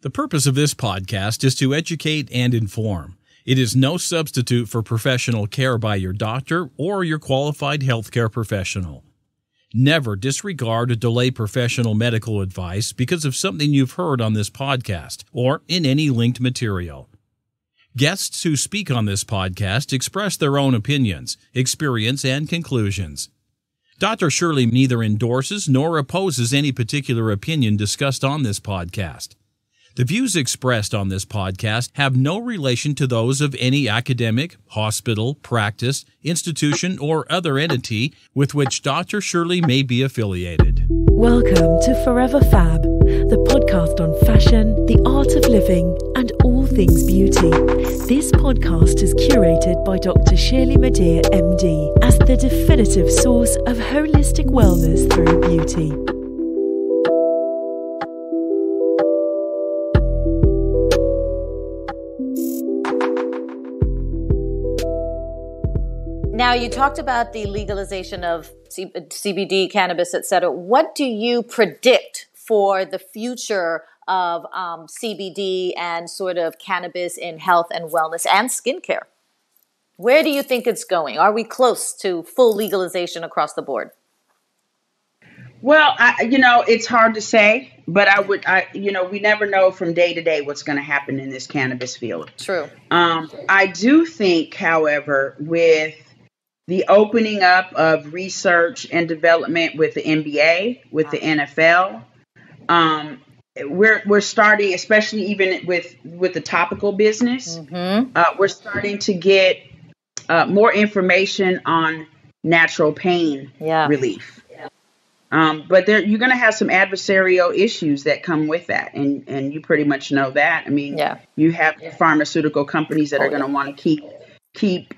The purpose of this podcast is to educate and inform. It is no substitute for professional care by your doctor or your qualified healthcare professional. Never disregard or delay professional medical advice because of something you've heard on this podcast or in any linked material. Guests who speak on this podcast express their own opinions, experience, and conclusions. Dr. Shirley neither endorses nor opposes any particular opinion discussed on this podcast. The views expressed on this podcast have no relation to those of any academic, hospital, practice, institution, or other entity with which Dr. Shirley may be affiliated. Welcome to Forever Fab, the podcast on fashion, the art of living, and all things beauty. This podcast is curated by Dr. Shirley Madhere, MD, as the definitive source of holistic wellness through beauty. Now, you talked about the legalization of CBD, cannabis, et cetera. What do you predict for the future of CBD and sort of cannabis in health and wellness and skincare? Where do you think it's going? Are we close to full legalization across the board? Well, it's hard to say, but we never know from day to day what's going to happen in this cannabis field. True. I do think, however, with the opening up of research and development with the NBA, with the NFL, we're starting, especially even with the topical business, we're starting to get more information on natural pain relief. But you're going to have some adversarial issues that come with that, and you pretty much know that. I mean, you have pharmaceutical companies that are going to want to keep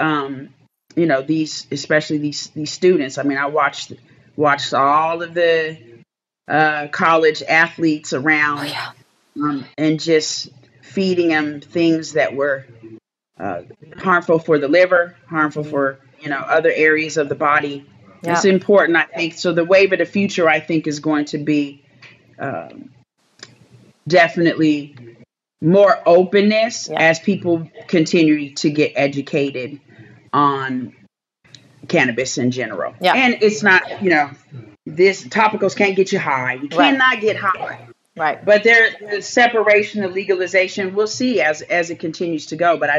these, especially these students. I mean, I watched all of the college athletes around and just feeding them things that were harmful for the liver, harmful for, other areas of the body. Yeah. It's important, I think. So the wave of the future, I think, is going to be definitely more openness as people continue to get educated on cannabis in general. Yeah. And it's not, this topicals can't get you high. You cannot get high. Right. But the separation of legalization, we'll see as it continues to go. But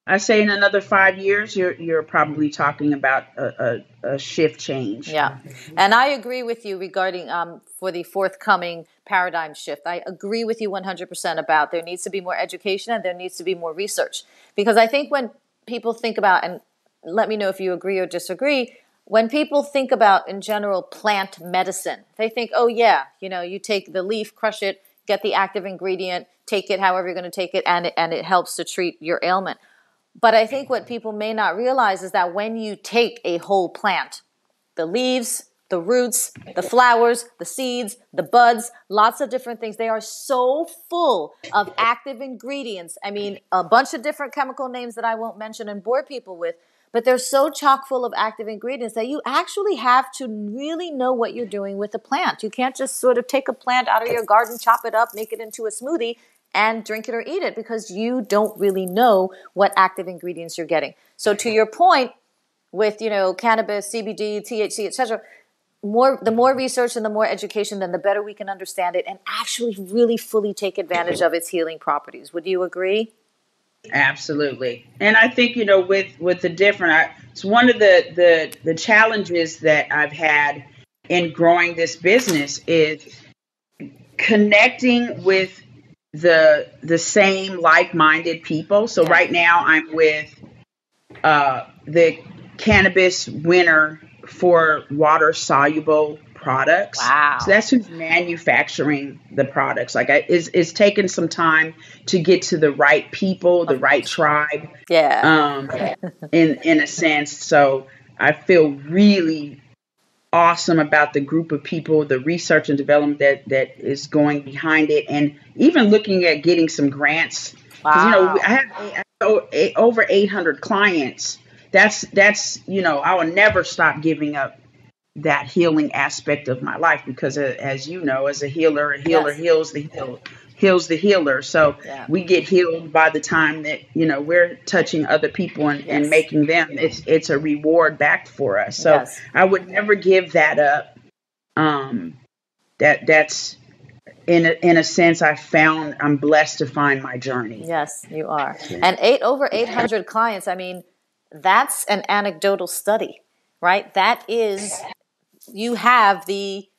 I say in another 5 years, you're probably talking about a shift change. Yeah. And I agree with you regarding for the forthcoming paradigm shift. I agree with you 100% about there needs to be more education and there needs to be more research. Because I think when people think about, and let me know if you agree or disagree, when people think about, in general, plant medicine, they think, you take the leaf, crush it, get the active ingredient, take it however you're going to take it, and it helps to treat your ailment. But I think what people may not realize is that when you take a whole plant, the leaves, the roots, the flowers, the seeds, the buds, lots of different things. They are so full of active ingredients. I mean, a bunch of different chemical names that I won't mention and bore people with, but they're so chock full of active ingredients that you actually have to really know what you're doing with the plant. You can't just sort of take a plant out of your garden, chop it up, make it into a smoothie, and drink it or eat it because you don't really know what active ingredients you're getting. So to your point with, cannabis, CBD, THC, etc., the more research and the more education, then the better we can understand it and actually really fully take advantage of its healing properties. Would you agree? Absolutely. And I think, with the different, it's one of the challenges that I've had in growing this business is connecting with the same like-minded people. So right now I'm with the cannabis winner for water-soluble products. Wow. So that's who's manufacturing the products. Like it's taken some time to get to the right people, the right tribe. Yeah. In a sense. So I feel really awesome about the group of people, the research and development that is going behind it, and even looking at getting some grants. Wow. I have over 800 clients. That's I will never stop giving up that healing aspect of my life because, as you know, as a healer yes. heals the heals the healer. So we get healed by the time that, we're touching other people and making them, it's a reward back for us. So I would never give that up. That's in a sense, I'm blessed to find my journey. Yes, you are. And over 800 clients. I mean, that's an anecdotal study, right? That is, you have the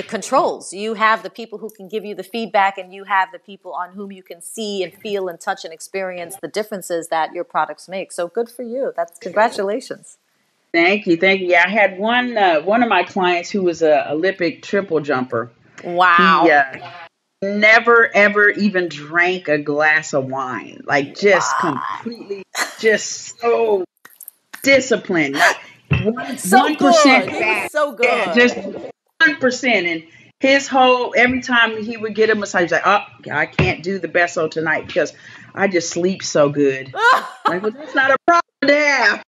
controls. You have the people who can give you the feedback, and you have the people on whom you can see and feel and touch and experience the differences that your products make. So good for you. Congratulations. Thank you. Yeah, I had one of my clients who was a Olympic triple jumper. Wow. He never, ever even drank a glass of wine. Like, just completely, just so disciplined. Not 1% fat. So good. Yeah, just 1%. And his every time he would get a massage, he's like, oh, I can't do the Beso tonight because I just sleep so good. Like, well, that's not a problem to have.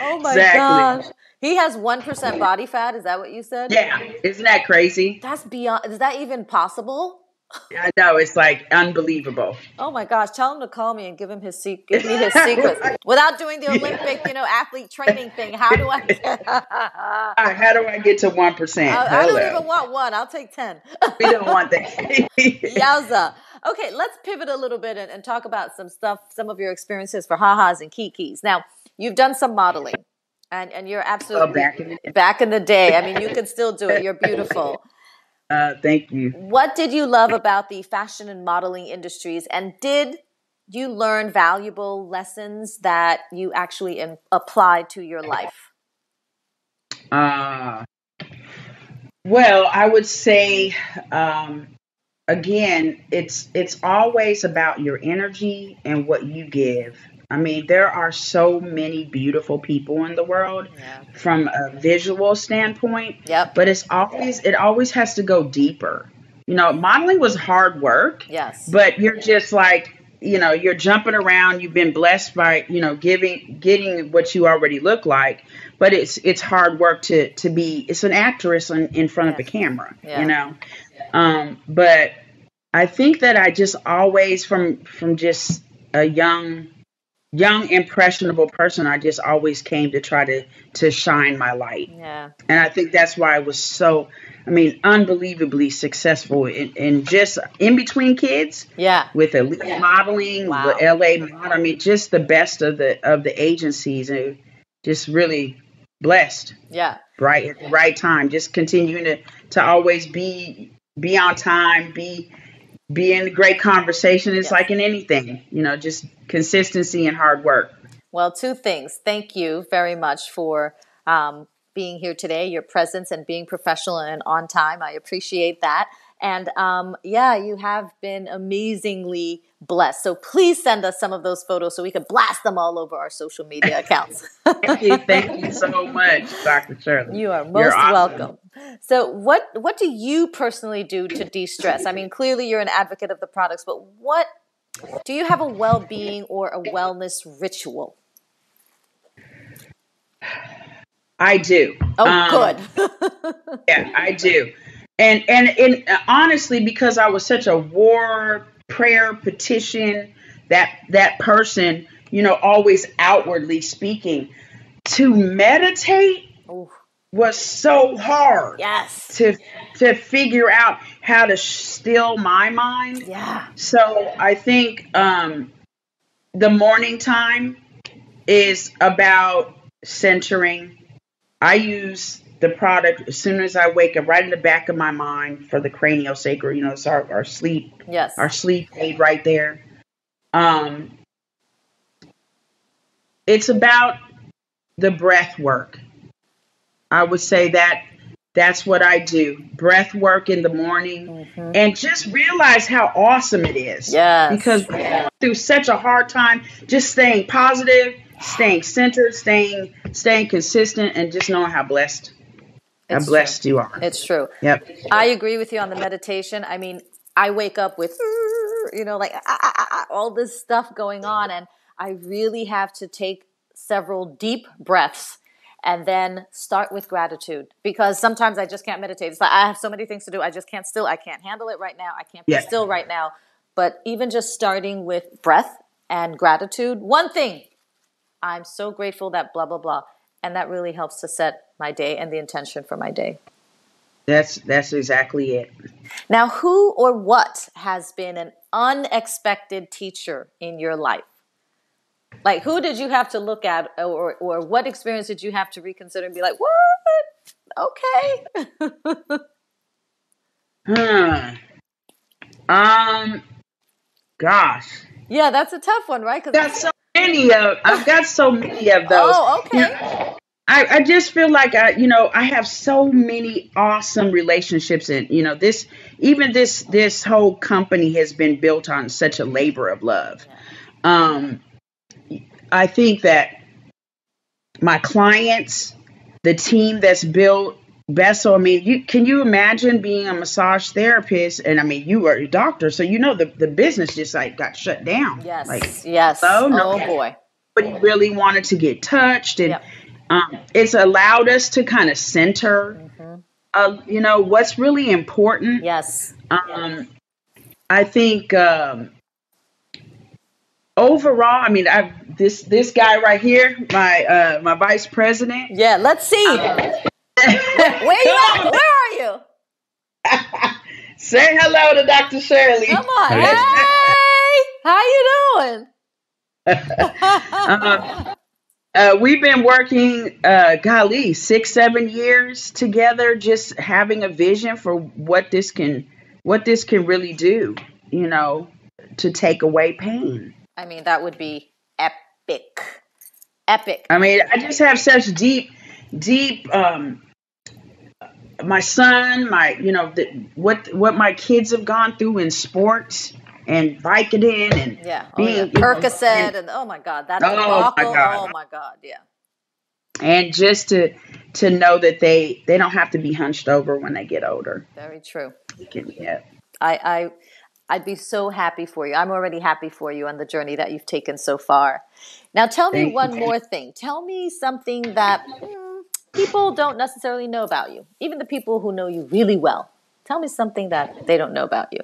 Oh my gosh. He has 1% body fat. Is that what you said? Yeah. Isn't that crazy? That's beyond. Is that even possible? I know. It's like unbelievable. Oh my gosh. Tell him to call me and give me his secrets without doing the Olympic, athlete training thing. How do I get to 1%? I don't even want 1. I'll take 10. We don't want that. Yowza. Okay. Let's pivot a little bit and talk about some of your experiences for ha-has and kikis. Now, you've done some modeling. And you're absolutely back in the day. I mean, you can still do it. You're beautiful. Thank you. What did you love about the fashion and modeling industries? And did you learn valuable lessons that you actually applied to your life? Well, I would say, again, it's always about your energy and what you give. I mean, there are so many beautiful people in the world from a visual standpoint, but it always has to go deeper. Modeling was hard work, but you're just like, you're jumping around. You've been blessed by, getting what you already look like, but it's hard work to be, it's an actress in front of the camera, but I think that I just always from just a young impressionable person, I just always came to try to shine my light. Yeah. And I think that's why I was so, unbelievably successful in just in between kids. Yeah. With elite modeling, with LA model. Just the best of the agencies, and just really blessed. Yeah. Right at the right time. Just continuing to always be on time, be in a great conversation. It's like in anything, just consistency and hard work. Well, 2 things. Thank you very much for being here today, your presence and being professional and on time. I appreciate that. And you have been amazingly blessed. So please send us some of those photos so we can blast them all over our social media accounts. Thank you so much, Dr. Shirley. You are most welcome. So what do you personally do to de-stress? Clearly you're an advocate of the products, but do you have a well-being or a wellness ritual? I do. Oh, good. Yeah, I do. And honestly, because I was such a war, prayer, petition, that person, always outwardly speaking, to meditate was so hard. Yes. To figure out how to still my mind. Yeah. So I think the morning time is about centering. I use the product as soon as I wake up, right in the back of my mind for the craniosacral. It's our sleep. Yes. Our sleep aid right there. It's about the breath work. I would say that's what I do. Breath work in the morning, and just realize how awesome it is. Yes. Because we're going through such a hard time, just staying positive, staying centered, staying consistent, and just knowing how blessed you are. It's true. Yep. I agree with you on the meditation. I wake up with, all this stuff going on, and I really have to take several deep breaths And then start with gratitude, because sometimes I just can't meditate. It's like, I have so many things to do. I just can't I can't handle it right now. I can't be still right now. But even just starting with breath and gratitude, one thing, I'm so grateful that blah, blah, blah. And that really helps to set my day and the intention for my day. That's exactly it. Now, who or what has been an unexpected teacher in your life? Like, who did you have to look at, or what experience did you have to reconsider and be like, what? Okay. Gosh. Yeah, that's a tough one, right? I've got so many of those. Oh, okay. You know, I just feel like I have so many awesome relationships, and this whole company has been built on such a labor of love. Yeah. I think that my clients, the team that's built Beso, I mean, can you imagine being a massage therapist? And I mean, you are a doctor, so the business just like got shut down. Yes, yes. Oh boy. Nobody really wanted to get touched, and it's allowed us to kind of center, what's really important. Yes. I think overall, I mean, this guy right here, my vice president. Yeah, let's see. Where you at? Where are you? Say hello to Dr. Shirley. Come on. Hey, how you doing? We've been working, 6-7 years together, just having a vision for what this can really do, to take away pain. I mean, that would be epic. Epic. I mean, I just have such deep, my son, what my kids have gone through in sports and Vicodin and Percocet and oh my God, that's oh my God, yeah. And just to know that they don't have to be hunched over when they get older. Very true. Yeah. I'd be so happy for you. I'm already happy for you on the journey that you've taken so far. Now tell me one more thing. Tell me something that people don't necessarily know about you. Even the people who know you really well. Tell me something that they don't know about you.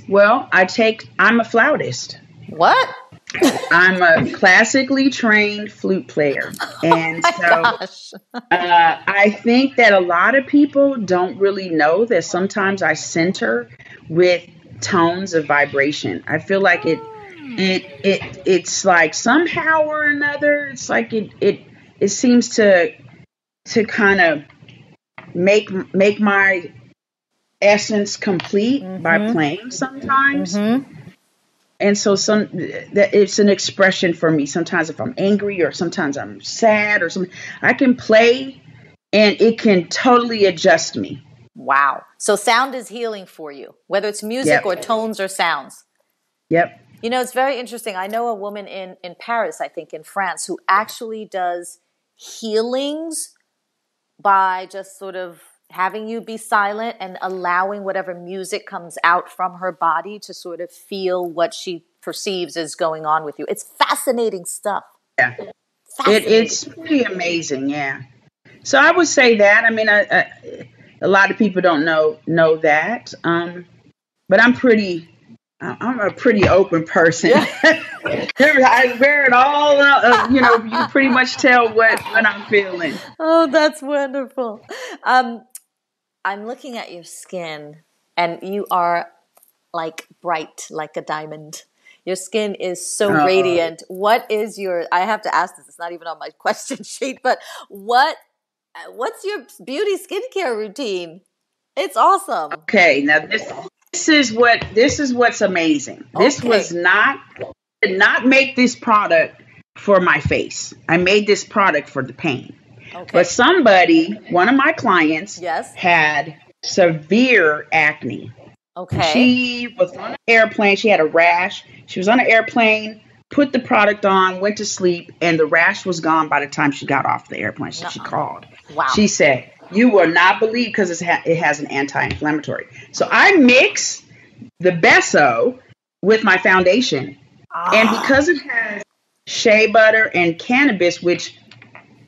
Well, I'm a flautist. What? I'm a classically trained flute player. And I think that a lot of people don't really know that sometimes I center with tones of vibration. I feel like it's like somehow or another, it's like it seems to kind of make my essence complete by playing sometimes. And so it's an expression for me. Sometimes if I'm angry or sometimes I'm sad or something, I can play and it can totally adjust me. Wow. So sound is healing for you, whether it's music or tones or sounds. Yep. It's very interesting. I know a woman in Paris, I think in France, who actually does healings by just sort of having you be silent and allowing whatever music comes out from her body to sort of feel what she perceives is going on with you. It's fascinating stuff. Yeah. It's pretty amazing. Yeah. So I would say that. I mean, a lot of people don't know that. But I'm a pretty open person. Yeah. I wear it all. You pretty much tell what I'm feeling. Oh, that's wonderful. I'm looking at your skin, and you are like bright, like a diamond. Your skin is so radiant. What is I have to ask this, it's not even on my question sheet, but what's your beauty skincare routine? It's awesome. Okay, now this is what's amazing. Okay. This did not make this product for my face. I made this product for the pain. Okay. But one of my clients, had severe acne. Okay. She was on an airplane. She had a rash. She was on an airplane, put the product on, went to sleep, and the rash was gone by the time she got off the airplane. So she called. Wow. She said, "You will not believe," because it has an anti-inflammatory. So I mix the Beso with my foundation. And because it has shea butter and cannabis, which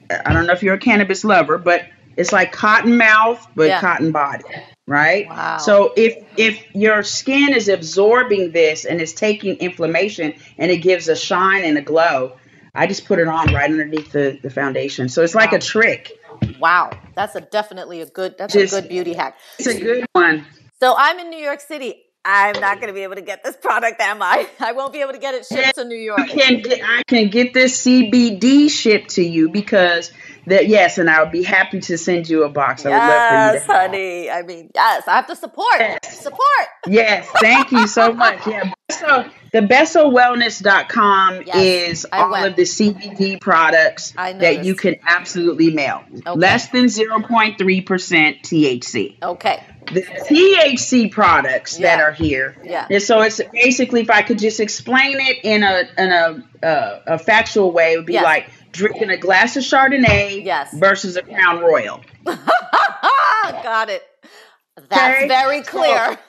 I don't know if you're a cannabis lover, but it's like cotton mouth, but cotton body, right? Wow. So if your skin is absorbing this and it's taking inflammation and it gives a shine and a glow, I just put it on right underneath the foundation. So it's like a trick. Wow. That's definitely a good beauty hack. It's a good one. So I'm in New York City. I'm not going to be able to get this product, am I? I won't be able to get it shipped to New York. I can get this CBD shipped to you because yes, and I would be happy to send you a box. I would love for you to honey. I mean, yes, I have to support. Yes. Support. Yes, thank you so much. Yeah. So the BesoWellness.com is all of the CBD products that you can absolutely mail. Okay. Less than 0.3% THC. Okay. The THC products that are here. Yeah. And so it's basically, if I could just explain it in a factual way, it would be like drinking a glass of Chardonnay versus a Crown Royal. Got it. That's very clear. So,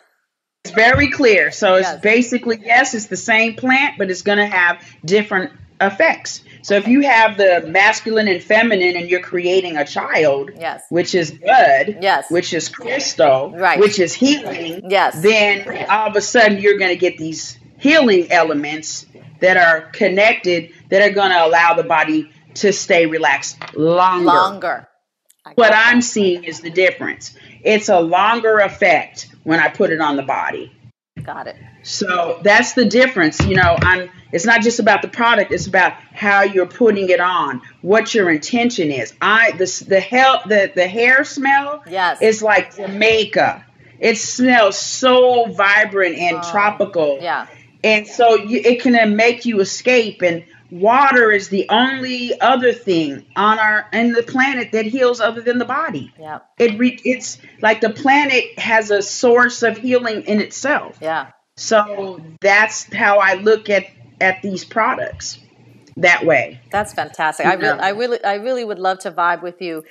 it's very clear. So it's basically, it's the same plant, but it's going to have different effects. So if you have the masculine and feminine and you're creating a child, which is bud, which is crystal, which is healing, then all of a sudden you're going to get these healing elements that are connected that are going to allow the body to stay relaxed longer. What I'm seeing is the difference. It's a longer effect when I put it on the body. Got it. So that's the difference. It's not just about the product. It's about how you're putting it on, what your intention is. The hair smell is like Jamaica. It smells so vibrant and tropical. Yeah. And so it can make you escape. And water is the only other thing in the planet that heals other than the body. Yeah. It's like the planet has a source of healing in itself. Yeah. So that's how I look at these products that way. That's fantastic. I really would love to vibe with you,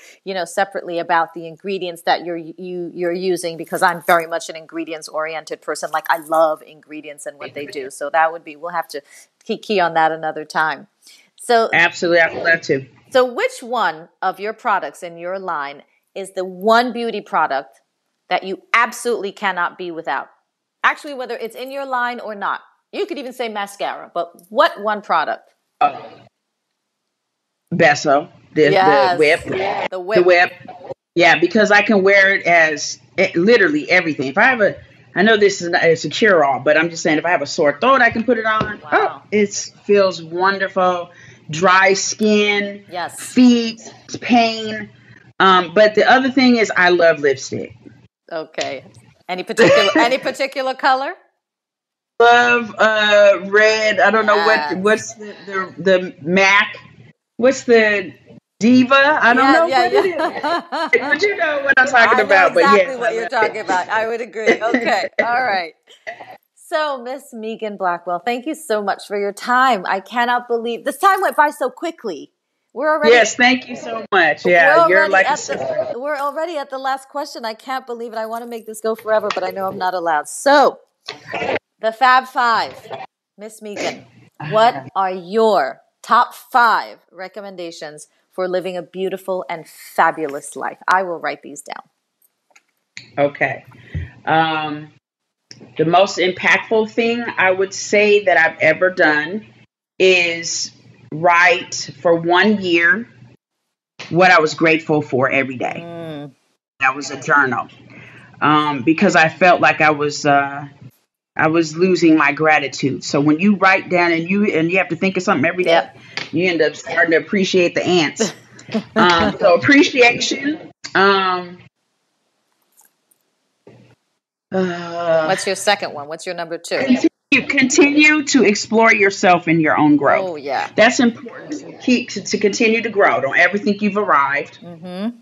separately about the ingredients that you're using, because I'm very much an ingredients oriented person. Like, I love ingredients and what they do. So we'll have to key on that another time. So absolutely, I would love to. So which one of your products in your line is the one beauty product that you absolutely cannot be without? Actually, whether it's in your line or not. You could even say mascara, but what one product? Beso, the whip. The whip. Yeah, because I can wear it as literally everything. If I have I know this is it's a cure-all, but I'm just saying, if I have a sore throat, I can put it on. Wow. It feels wonderful. Dry skin, feet, pain. But the other thing is, I love lipstick. Okay. Any particular color? Love red. I don't know what's the MAC. What's the Diva? I don't know what it is. But you know what I'm talking about. But exactly what you're talking about. I would agree. Okay. All right. So, Miss Megan Blackwell, thank you so much for your time. I cannot believe this time went by so quickly. Yes, thank you so much. Yeah, you're like a sister. We're already at the last question. I can't believe it. I want to make this go forever, but I know I'm not allowed. So, the Fab Five, Miss Megan, what are your top 5 recommendations for living a beautiful and fabulous life? I will write these down. Okay. The most impactful thing I would say that I've ever done is write for 1 year what I was grateful for every day. That was a journal. Because I felt like I was losing my gratitude. So when you write down and you have to think of something every day, you end up starting to appreciate the ants. So appreciation. What's your second one? What's your number 2? Continue to explore yourself in your own growth. Oh, yeah. That's important. To continue to grow. Don't ever think you've arrived. Mm-hmm.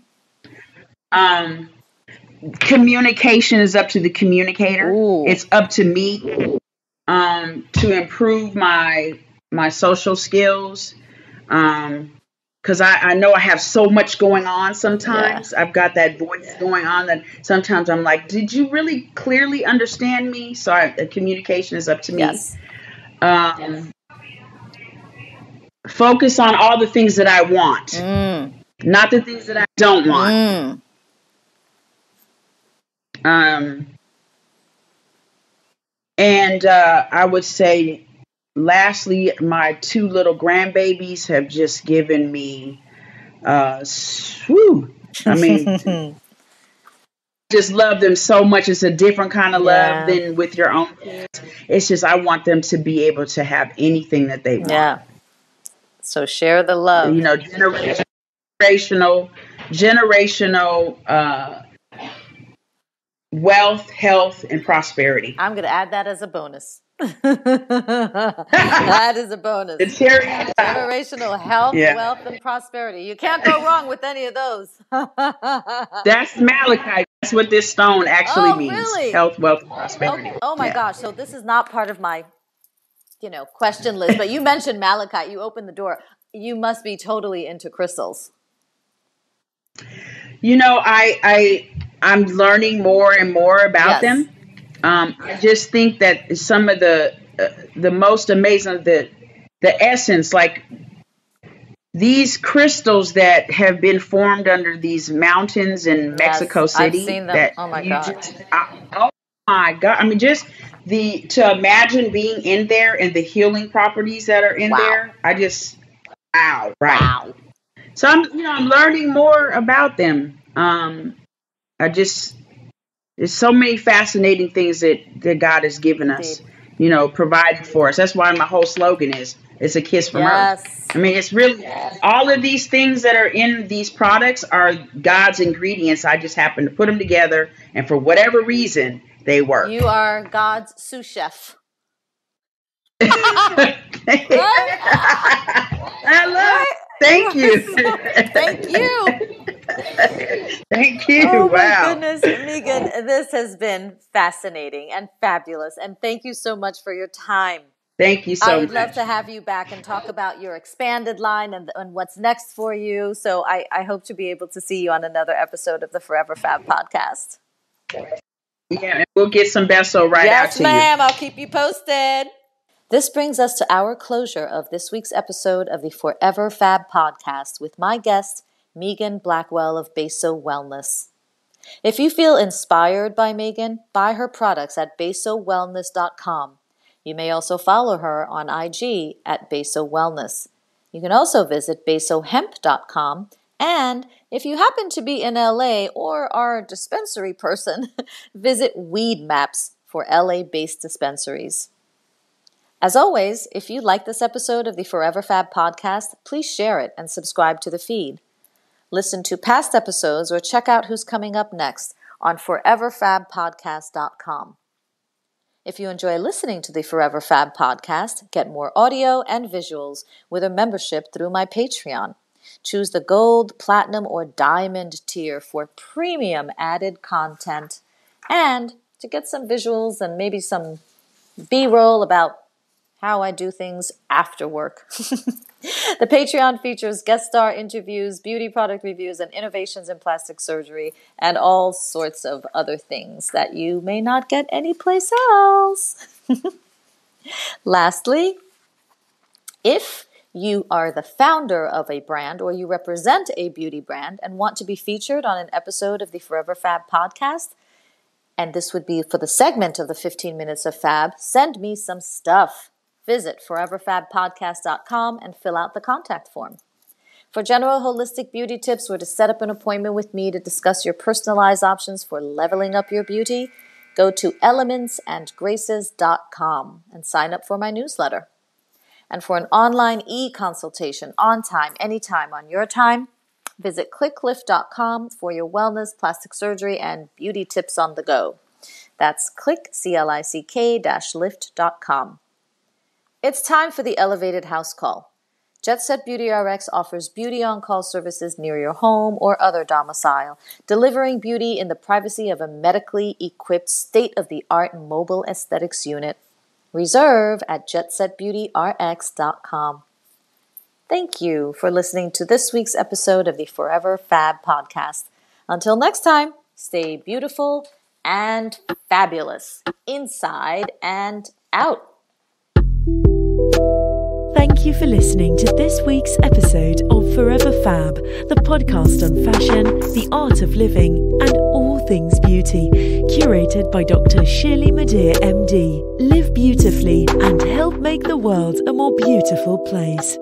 Communication is up to the communicator. Ooh. It's up to me to improve my social skills. Because I know I have so much going on sometimes. Yeah. I've got that voice going on that sometimes I'm like, did you really clearly understand me? So communication is up to me. Yes. focus on all the things that I want, not the things that I don't want. And I would say, lastly, my 2 little grandbabies have just given me, just love them so much. It's a different kind of love than with your own kids. It's just, I want them to be able to have anything that they want. Yeah. So share the love. You know, generational wealth, health, and prosperity. I'm going to add that as a bonus. That is a bonus. The cherry. Generational health, wealth, and prosperity. You can't go wrong with any of those. That's malachite. That's what this stone actually means. Really? Health, wealth, and prosperity. Oh my gosh. So this is not part of my, question list, but you mentioned malachite. You opened the door. You must be totally into crystals. I'm learning more and more about them. I just think that some of the most amazing, the essence, like these crystals that have been formed under these mountains in Mexico City. I've seen them. Oh my God. Oh my God. I mean, just to imagine being in there and the healing properties that are in there. I just, wow. So I'm learning more about them. There's so many fascinating things that God has given us, provided for us. That's why my whole slogan is, it's a kiss from Earth. I mean, it's really, all of these things that are in these products are God's ingredients. I just happen to put them together, and for whatever reason, they work. You are God's sous chef. I love it. Thank you. Thank you. Thank you. Oh, wow. My goodness, Megan, this has been fascinating and fabulous. And thank you so much for your time. Thank you so much. I would love to have you back and talk about your expanded line and what's next for you. So I hope to be able to see you on another episode of the Forever Fab podcast. Yeah, and we'll get some Beso out to you. Yes, ma'am. I'll keep you posted. This brings us to our closure of this week's episode of the Forever Fab podcast with my guest, Megan Blackwell of BesoWellness. If you feel inspired by Megan, buy her products at BesoWellness.com. You may also follow her on IG at BesoWellness. You can also visit BesoHemp.com. And if you happen to be in LA or are a dispensary person, visit Weed Maps for LA-based dispensaries. As always, if you like this episode of the Forever Fab podcast, please share it and subscribe to the feed. Listen to past episodes or check out who's coming up next on foreverfabpodcast.com. If you enjoy listening to the Forever Fab podcast, get more audio and visuals with a membership through my Patreon. Choose the gold, platinum, or diamond tier for premium added content and to get some visuals and maybe some B-roll about how I do things after work. The Patreon features guest star interviews, beauty product reviews, and innovations in plastic surgery, and all sorts of other things that you may not get anyplace else. Lastly, if you are the founder of a brand or you represent a beauty brand and want to be featured on an episode of the Forever Fab podcast, and this would be for the segment of the 15 Minutes of Fab, send me some stuff. Visit foreverfabpodcast.com and fill out the contact form. For general holistic beauty tips or to set up an appointment with me to discuss your personalized options for leveling up your beauty, go to elementsandgraces.com and sign up for my newsletter. And for an online e-consultation on time, anytime, on your time, visit clicklift.com for your wellness, plastic surgery, and beauty tips on the go. That's click-lift.com. It's time for the Elevated House Call. Jet Set Beauty RX offers beauty on-call services near your home or other domicile, delivering beauty in the privacy of a medically equipped, state-of-the-art mobile aesthetics unit. Reserve at jetsetbeautyrx.com. Thank you for listening to this week's episode of the Forever Fab podcast. Until next time, stay beautiful and fabulous, inside and out. Thank you for listening to this week's episode of Forever Fab, the podcast on fashion, the art of living, and all things beauty, curated by Dr. Shirley Madhere, MD. Live beautifully and help make the world a more beautiful place.